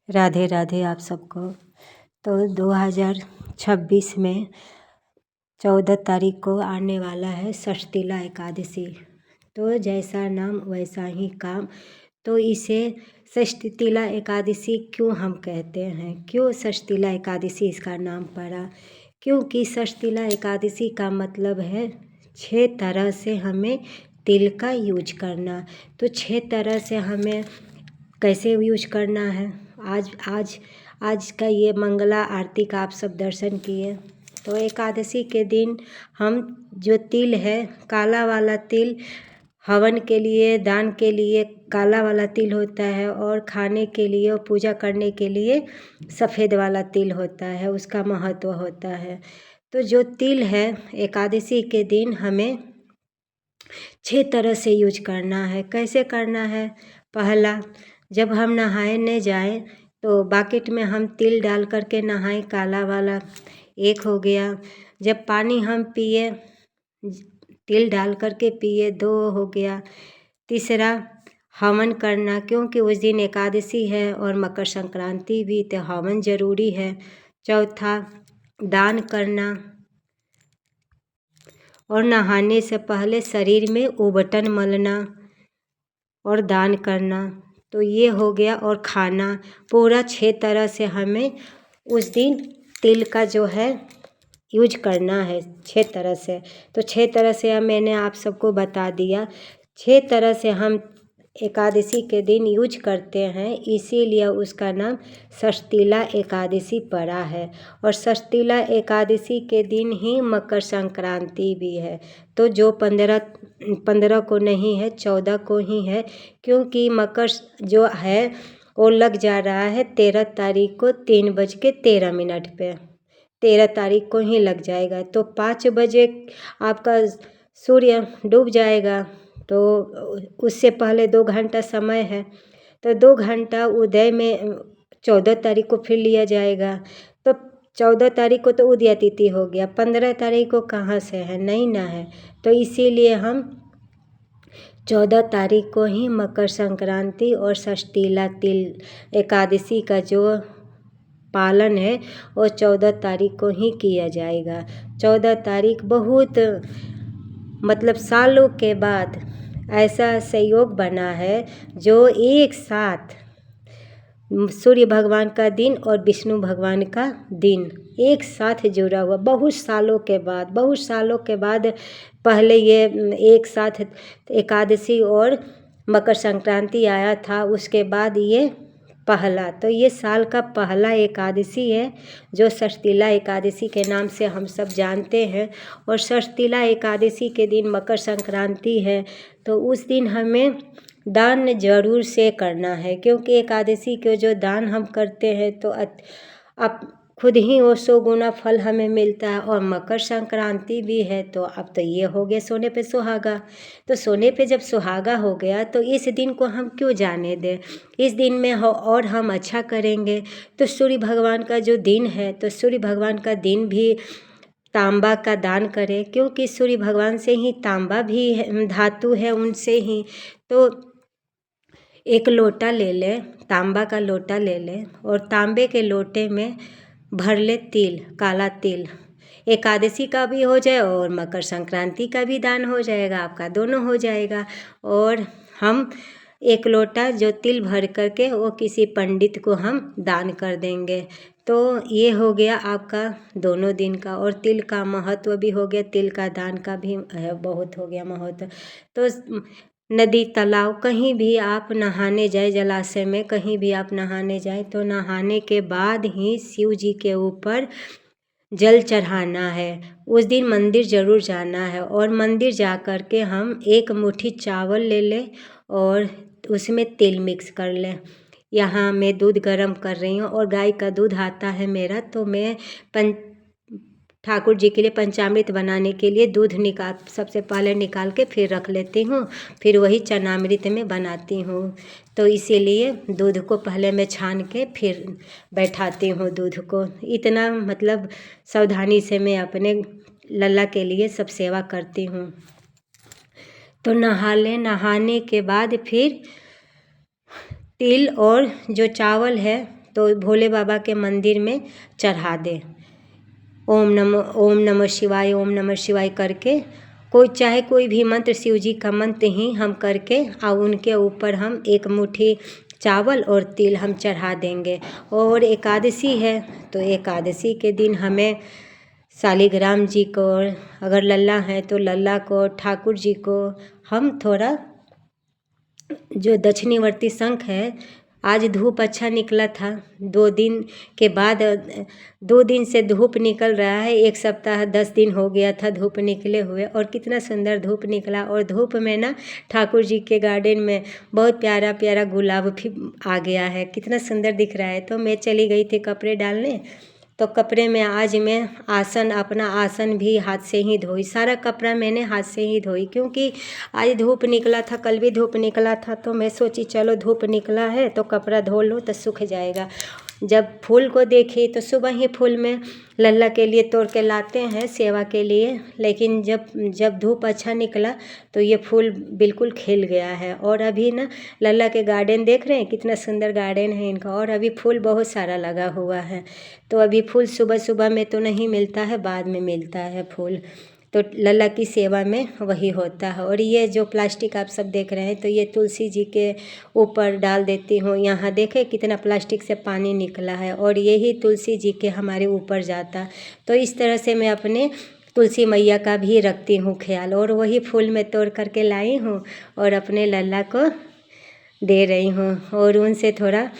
राधे राधे आप सबको। तो 2026 में 14 तारीख को आने वाला है षष्ठीला एकादशी। तो जैसा नाम वैसा ही काम। तो इसे षष्ठीला एकादशी क्यों हम कहते हैं, क्यों षष्ठीला एकादशी इसका नाम पड़ा? क्योंकि षष्ठीला एकादशी का मतलब है 6 तरह से हमें तिल का यूज करना। तो 6 तरह से हमें कैसे यूज करना है, आज का ये मंगला आरती का आप सब दर्शन किए। तो एकादशी के दिन हम जो तिल है, काला वाला तिल हवन के लिए, दान के लिए काला वाला तिल होता है, और खाने के लिए और पूजा करने के लिए सफ़ेद वाला तिल होता है, उसका महत्व होता है। तो जो तिल है एकादशी के दिन हमें 6 तरह से यूज करना है। कैसे करना है? पहला, जब हम नहाने जाएं तो बाकेट में हम तिल डाल करके नहाएं, काला वाला, एक हो गया। जब पानी हम पिए तिल डाल करके पिए, 2 हो गया। तीसरा, हवन करना, क्योंकि उस दिन एकादशी है और मकर संक्रांति भी, तो हवन जरूरी है। चौथा, दान करना, और नहाने से पहले शरीर में उबटन मलना और दान करना। तो ये हो गया। और खाना पूरा 6 तरह से हमें उस दिन तिल का जो है यूज करना है, 6 तरह से। तो 6 तरह से मैंने आप सबको बता दिया। 6 तरह से हम एकादशी के दिन यूज करते हैं, इसीलिए उसका नाम षष्ठीला एकादशी पड़ा है। और षष्ठीला एकादशी के दिन ही मकर संक्रांति भी है। तो जो 15 को नहीं है, 14 को ही है, क्योंकि मकर जो है वो लग जा रहा है 13 तारीख को 3:13 पे। 13 तारीख को ही लग जाएगा। तो 5 बजे आपका सूर्य डूब जाएगा, तो उससे पहले 2 घंटा समय है। तो 2 घंटा उदय में 14 तारीख को फिर लिया जाएगा। तो 14 तारीख को तो उदय तिथि हो गया, 15 तारीख को कहाँ से है, नहीं ना है। तो इसीलिए हम 14 तारीख को ही मकर संक्रांति और षष्ठीला तिल एकादशी का जो पालन है वो 14 तारीख को ही किया जाएगा। 14 तारीख बहुत मतलब सालों के बाद ऐसा संयोग बना है जो एक साथ सूर्य भगवान का दिन और विष्णु भगवान का दिन एक साथ जुड़ा हुआ, बहुत सालों के बाद पहले ये एक साथ एकादशी और मकर संक्रांति आया था। उसके बाद ये पहला, तो ये साल का पहला एकादशी है जो षष्ठीला एकादशी के नाम से हम सब जानते हैं। और षष्ठीला एकादशी के दिन मकर संक्रांति है, तो उस दिन हमें दान जरूर से करना है, क्योंकि एकादशी के जो दान हम करते हैं तो अब खुद ही वो 100 गुना फल हमें मिलता है। और मकर संक्रांति भी है, तो अब तो ये हो गया सोने पे सुहागा। तो सोने पे जब सुहागा हो गया तो इस दिन को हम क्यों जाने दें, इस दिन में और हम अच्छा करेंगे। तो सूर्य भगवान का जो दिन है, तो सूर्य भगवान का दिन भी तांबा का दान करें, क्योंकि सूर्य भगवान से ही तांबा भी धातु है, उनसे ही। तो एक लोटा ले लें, तांबा का लोटा ले लें, और तांबे के लोटे में भर ले तिल, काला तिल। एकादशी का भी हो जाए और मकर संक्रांति का भी दान हो जाएगा, आपका दोनों हो जाएगा। और हम एक लोटा जो तिल भर करके वो किसी पंडित को हम दान कर देंगे। तो ये हो गया आपका दोनों दिन का। और तिल का महत्व भी हो गया, तिल का दान का भी बहुत हो गया महत्व। तो नदी, तालाब, कहीं भी आप नहाने जाए, जलाशय में कहीं भी आप नहाने जाए, तो नहाने के बाद ही शिव जी के ऊपर जल चढ़ाना है। उस दिन मंदिर ज़रूर जाना है, और मंदिर जा कर के हम एक मुट्ठी चावल ले लें और उसमें तिल मिक्स कर लें। यहाँ मैं दूध गर्म कर रही हूँ, और गाय का दूध आता है मेरा, तो मैं ठाकुर जी के लिए पंचामृत बनाने के लिए दूध सबसे पहले निकाल के फिर रख लेती हूँ, फिर वही चरणामृत में बनाती हूँ। तो इसीलिए दूध को पहले मैं छान के फिर बैठाती हूँ दूध को। इतना मतलब सावधानी से मैं अपने लल्ला के लिए सब सेवा करती हूँ। तो नहा लें, नहाने के बाद फिर तिल और जो चावल है तो भोले बाबा के मंदिर में चढ़ा दें। ओम नमः शिवाय, ओम नमः शिवाय करके चाहे कोई भी मंत्र, शिव जी का मंत्र ही हम करके और उनके ऊपर हम एक मुट्ठी चावल और तिल हम चढ़ा देंगे। और एकादशी है तो एकादशी के दिन हमें शालिग्राम जी को, अगर लल्ला हैं तो लल्ला को, ठाकुर जी को हम थोड़ा जो दक्षिणीवर्ती शंख है, आज धूप अच्छा निकला था, 2 दिन के बाद 2 दिन से धूप निकल रहा है, 1 सप्ताह 10 दिन हो गया था धूप निकले हुए, और कितना सुंदर धूप निकला। और धूप में ना ठाकुर जी के गार्डन में बहुत प्यारा प्यारा गुलाब भी आ गया है, कितना सुंदर दिख रहा है। तो मैं चली गई थी कपड़े डालने, तो कपड़े में आज मैं अपना आसन भी हाथ से ही धोई, सारा कपड़ा मैंने हाथ से ही धोई, क्योंकि आज धूप निकला था, कल भी धूप निकला था, तो मैं सोची चलो धूप निकला है तो कपड़ा धो लो तो सूख जाएगा। जब फूल को देखी तो सुबह ही फूल में लल्ला के लिए तोड़ के लाते हैं सेवा के लिए, लेकिन जब धूप अच्छा निकला तो ये फूल बिल्कुल खिल गया है। और अभी ना लल्ला के गार्डन देख रहे हैं, कितना सुंदर गार्डन है इनका, और अभी फूल बहुत सारा लगा हुआ है। तो अभी फूल सुबह सुबह में तो नहीं मिलता है, बाद में मिलता है फूल, तो लल्ला की सेवा में वही होता है। और ये जो प्लास्टिक आप सब देख रहे हैं, तो ये तुलसी जी के ऊपर डाल देती हूँ। यहाँ देखें कितना प्लास्टिक से पानी निकला है, और यही तुलसी जी के हमारे ऊपर जाता। तो इस तरह से मैं अपने तुलसी मैया का भी रखती हूँ ख्याल, और वही फूल मैं तोड़ करके लाई हूँ और अपने लल्ला को दे रही हूँ, और उनसे थोड़ा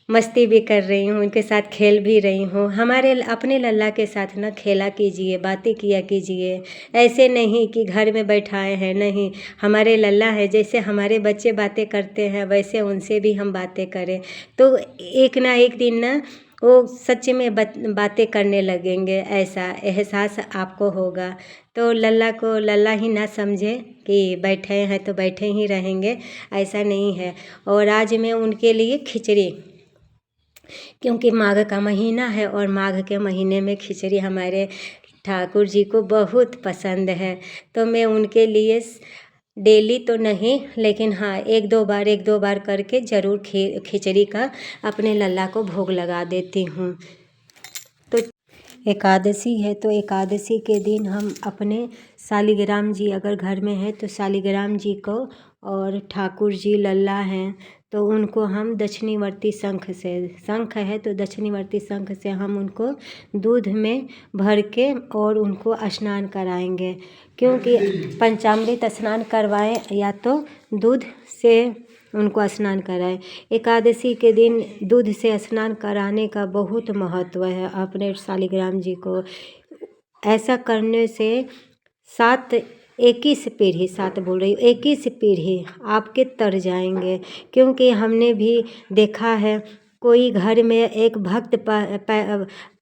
मस्ती भी कर रही हूँ, उनके साथ खेल भी रही हूँ। हमारे अपने लल्ला के साथ ना खेला कीजिए, बातें किया कीजिए, ऐसे नहीं कि घर में बैठाए हैं, नहीं, हमारे लल्ला है, जैसे हमारे बच्चे बातें करते हैं वैसे उनसे भी हम बातें करें, तो एक ना एक दिन ना वो सच में बातें करने लगेंगे, ऐसा एहसास आपको होगा। तो लल्ला को लल्ला ही ना समझे कि बैठे हैं तो बैठे ही रहेंगे, ऐसा नहीं है। और आज मैं उनके लिए खिचड़ी, क्योंकि माघ का महीना है और माघ के महीने में खिचड़ी हमारे ठाकुर जी को बहुत पसंद है, तो मैं उनके लिए डेली तो नहीं, लेकिन हाँ 1-2 बार करके ज़रूर खिचड़ी का अपने लल्ला को भोग लगा देती हूँ। तो एकादशी है तो एकादशी के दिन हम अपने शालिग्राम जी अगर घर में है तो शालिग्राम जी को, और ठाकुर जी लल्ला हैं तो उनको हम दक्षिणीवर्ती शंख है तो दक्षिणीवर्ती शंख से हम उनको दूध में भर के और उनको स्नान कराएंगे, क्योंकि पंचामृत स्नान करवाएं या तो दूध से उनको स्नान कराएं। एकादशी के दिन दूध से स्नान कराने का बहुत महत्व है अपने शालिग्राम जी को। ऐसा करने से 21 पीढ़ी, 7 बोल रही हूँ, 21 पीढ़ी आपके तर जाएंगे, क्योंकि हमने भी देखा है कोई घर में एक भक्त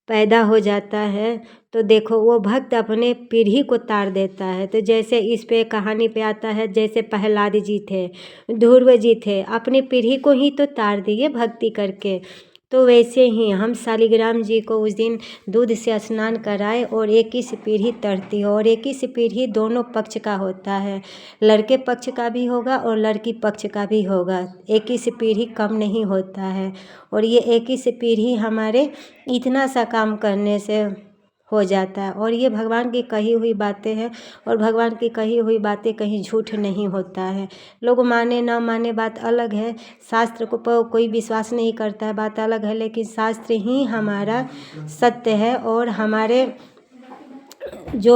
पैदा हो जाता है तो देखो वो भक्त अपने पीढ़ी को तार देता है। तो जैसे इस पे कहानी पे आता है, जैसे प्रहलाद जी थे, ध्रुव जी थे, अपनी पीढ़ी को ही तो तार दिए भक्ति करके, तो वैसे ही हम शालिग्राम जी को उस दिन दूध से स्नान कराए और 21 पीढ़ी तरती है। और 21 पीढ़ी दोनों पक्ष का होता है, लड़के पक्ष का भी होगा और लड़की पक्ष का भी होगा, 21 पीढ़ी कम नहीं होता है। और ये 21 पीढ़ी हमारे इतना सा काम करने से हो जाता है, और ये भगवान की कही हुई बातें हैं, और भगवान की कही हुई बातें कहीं झूठ नहीं होता है। लोग माने ना माने बात अलग है, शास्त्र को कोई विश्वास नहीं करता है बात अलग है, लेकिन शास्त्र ही हमारा सत्य है, और हमारे जो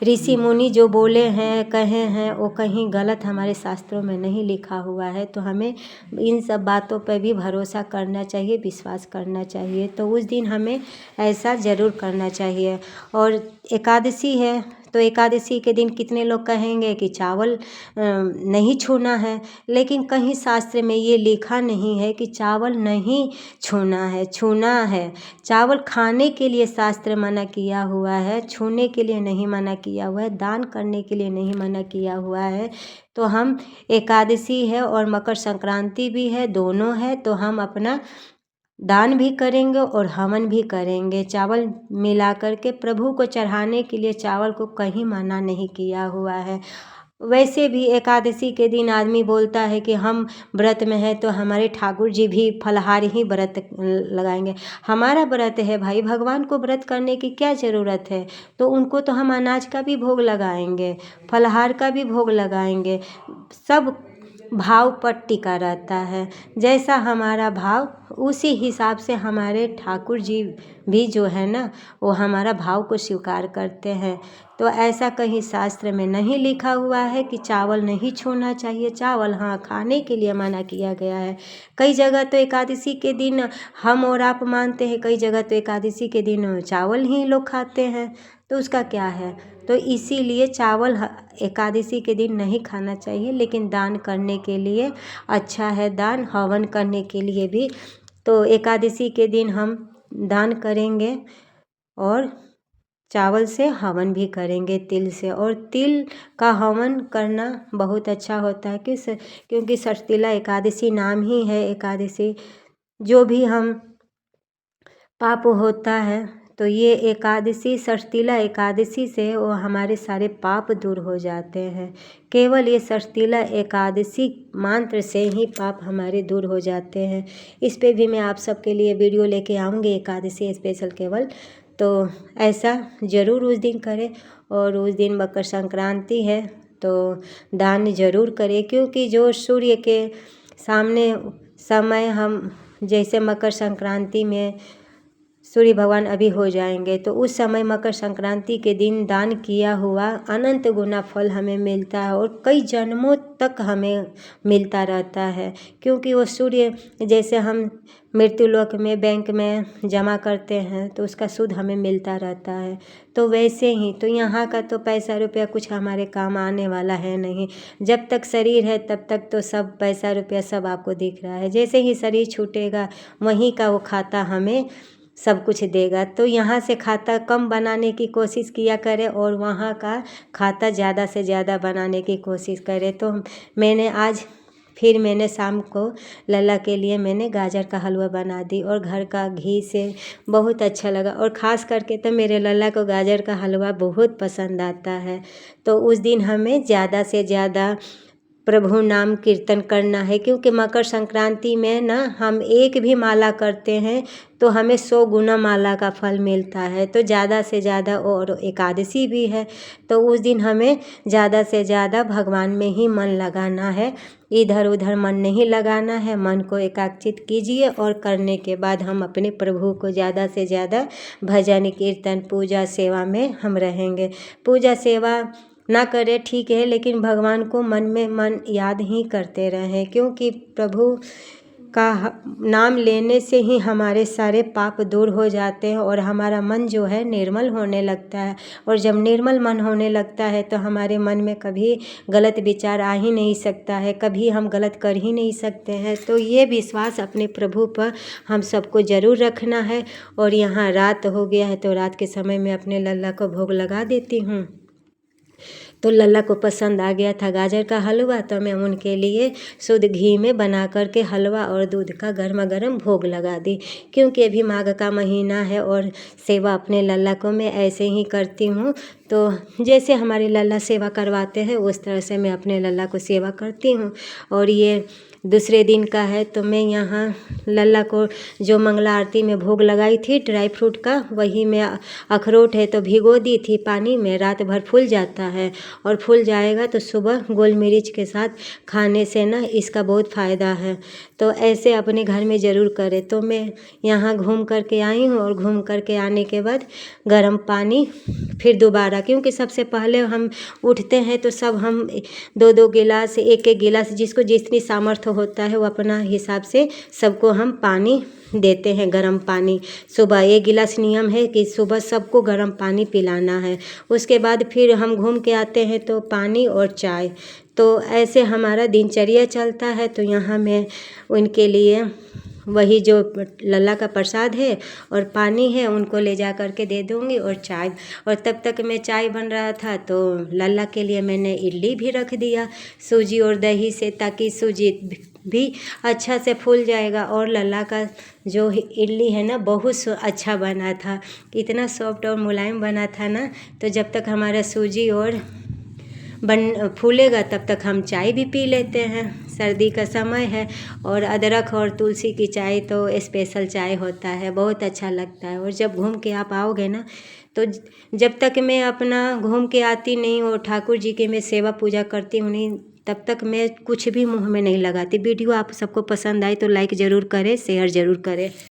ऋषि मुनि जो बोले हैं कहे हैं वो कहीं गलत हमारे शास्त्रों में नहीं लिखा हुआ है। तो हमें इन सब बातों पर भी भरोसा करना चाहिए, विश्वास करना चाहिए, तो उस दिन हमें ऐसा ज़रूर करना चाहिए। और एकादशी है तो एकादशी के दिन कितने लोग कहेंगे कि चावल नहीं छूना है, लेकिन कहीं शास्त्र में ये लिखा नहीं है कि चावल नहीं छूना है। चावल खाने के लिए शास्त्र मना किया हुआ है, छूने के लिए नहीं मना किया हुआ है, दान करने के लिए नहीं मना किया हुआ है। तो हम एकादशी है और मकर संक्रांति भी है, दोनों है, तो हम अपना दान भी करेंगे और हवन भी करेंगे। चावल मिला करके प्रभु को चढ़ाने के लिए चावल को कहीं मना नहीं किया हुआ है। वैसे भी एकादशी के दिन आदमी बोलता है कि हम व्रत में हैं तो हमारे ठाकुर जी भी फलाहार ही व्रत लगाएंगे। हमारा व्रत है भाई, भगवान को व्रत करने की क्या ज़रूरत है? तो उनको तो हम अनाज का भी भोग लगाएंगे, फलाहार का भी भोग लगाएंगे। सब भाव पर टिका रहता है। जैसा हमारा भाव उसी हिसाब से हमारे ठाकुर जी भी जो है ना, वो हमारा भाव को स्वीकार करते हैं। तो ऐसा कहीं शास्त्र में नहीं लिखा हुआ है कि चावल नहीं छूना चाहिए। चावल हाँ खाने के लिए मना किया गया है। कई जगह तो एकादशी के दिन हम और आप मानते हैं, कई जगह तो एकादशी के दिन चावल ही लोग खाते हैं, तो उसका क्या है? तो इसीलिए चावल एकादशी के दिन नहीं खाना चाहिए, लेकिन दान करने के लिए अच्छा है, दान हवन करने के लिए भी। तो एकादशी के दिन हम दान करेंगे और चावल से हवन भी करेंगे, तिल से। और तिल का हवन करना बहुत अच्छा होता है, क्योंकि षष्ठीला एकादशी नाम ही है एकादशी। जो भी हम पाप होता है तो ये एकादशी, षष्ठीला एकादशी से वो हमारे सारे पाप दूर हो जाते हैं। केवल ये षष्ठीला एकादशी मंत्र से ही पाप हमारे दूर हो जाते हैं। इस पे भी मैं आप सबके लिए वीडियो लेके आऊँगी, एकादशी स्पेशल केवल। तो ऐसा ज़रूर उस दिन करें। और उस दिन मकर संक्रांति है तो दान ज़रूर करें, क्योंकि जो सूर्य के सामने समय हम जैसे मकर संक्रांति में सूर्य भगवान अभी हो जाएंगे, तो उस समय मकर संक्रांति के दिन दान किया हुआ अनंत गुना फल हमें मिलता है और कई जन्मों तक हमें मिलता रहता है। क्योंकि वो सूर्य जैसे हम मृत्युलोक में बैंक में जमा करते हैं तो उसका सूद हमें मिलता रहता है, तो वैसे ही तो यहाँ का तो पैसा रुपया कुछ हमारे काम आने वाला है नहीं। जब तक शरीर है तब तक तो सब पैसा रुपया सब आपको दिख रहा है। जैसे ही शरीर छूटेगा वहीं का वो खाता हमें सब कुछ देगा। तो यहाँ से खाता कम बनाने की कोशिश किया करें और वहाँ का खाता ज़्यादा से ज़्यादा बनाने की कोशिश करें। तो मैंने शाम को लल्ला के लिए मैंने गाजर का हलवा बना दी और घर का घी से बहुत अच्छा लगा। और ख़ास करके तो मेरे लल्ला को गाजर का हलवा बहुत पसंद आता है। तो उस दिन हमें ज़्यादा से ज़्यादा प्रभु नाम कीर्तन करना है, क्योंकि मकर संक्रांति में ना हम एक भी माला करते हैं तो हमें 100 गुना माला का फल मिलता है। तो ज़्यादा से ज़्यादा, और एकादशी भी है तो उस दिन हमें ज़्यादा से ज़्यादा भगवान में ही मन लगाना है, इधर उधर मन नहीं लगाना है। मन को एकाग्रचित कीजिए और करने के बाद हम अपने प्रभु को ज़्यादा से ज़्यादा भजन कीर्तन पूजा सेवा में हम रहेंगे। पूजा सेवा ना करें ठीक है, लेकिन भगवान को मन में मन याद ही करते रहें, क्योंकि प्रभु का नाम लेने से ही हमारे सारे पाप दूर हो जाते हैं और हमारा मन जो है निर्मल होने लगता है। और जब निर्मल मन होने लगता है तो हमारे मन में कभी गलत विचार आ ही नहीं सकता है, कभी हम गलत कर ही नहीं सकते हैं। तो ये विश्वास अपने प्रभु पर हम सबको ज़रूर रखना है। और यहाँ रात हो गया है तो रात के समय में अपने लल्ला को भोग लगा देती हूँ। तो लल्ला को पसंद आ गया था गाजर का हलवा, तो मैं उनके लिए शुद्ध घी में बना करके हलवा और दूध का गर्मा गर्म भोग लगा दी। क्योंकि अभी माघ का महीना है और सेवा अपने लल्ला को मैं ऐसे ही करती हूँ। तो जैसे हमारे लल्ला सेवा करवाते हैं उस तरह से मैं अपने लल्ला को सेवा करती हूँ। और ये दूसरे दिन का है तो मैं यहाँ लल्ला को जो मंगला आरती में भोग लगाई थी ड्राई फ्रूट का, वही मैं अखरोट है तो भिगो दी थी पानी में, रात भर फूल जाता है और फूल जाएगा तो सुबह गोल मिर्च के साथ खाने से ना इसका बहुत फ़ायदा है। तो ऐसे अपने घर में ज़रूर करें। तो मैं यहाँ घूम कर के आई हूँ और घूम कर के आने के बाद गर्म पानी फिर दोबारा, क्योंकि सबसे पहले हम उठते हैं तो सब हम 2-2 गिलास 1-1 गिलास जिसको जितनी सामर्थ्य होता है वो अपना हिसाब से सबको हम पानी देते हैं, गर्म पानी। सुबह 1 गिलास नियम है कि सुबह सबको गर्म पानी पिलाना है। उसके बाद फिर हम घूम के आते हैं तो पानी और चाय। तो ऐसे हमारा दिनचर्या चलता है। तो यहाँ मैं उनके लिए वही जो लल्ला का प्रसाद है और पानी है उनको ले जा कर के दे दूँगी और चाय। और तब तक मैं चाय बन रहा था तो लल्ला के लिए मैंने इडली भी रख दिया सूजी और दही से, ताकि सूजी भी अच्छा से फूल जाएगा। और लल्ला का जो इडली है ना बहुत अच्छा बना था, इतना सॉफ्ट और मुलायम बना था ना। तो जब तक हमारा सूजी और फूलेगा तब तक हम चाय भी पी लेते हैं। सर्दी का समय है और अदरक और तुलसी की चाय तो स्पेशल चाय होता है, बहुत अच्छा लगता है। और जब घूम के आप आओगे ना, तो जब तक मैं अपना घूम के आती नहीं और ठाकुर जी की मैं सेवा पूजा करती हूँ नहीं, तब तक मैं कुछ भी मुँह में नहीं लगाती। वीडियो आप सबको पसंद आई तो लाइक ज़रूर करें, शेयर ज़रूर करें।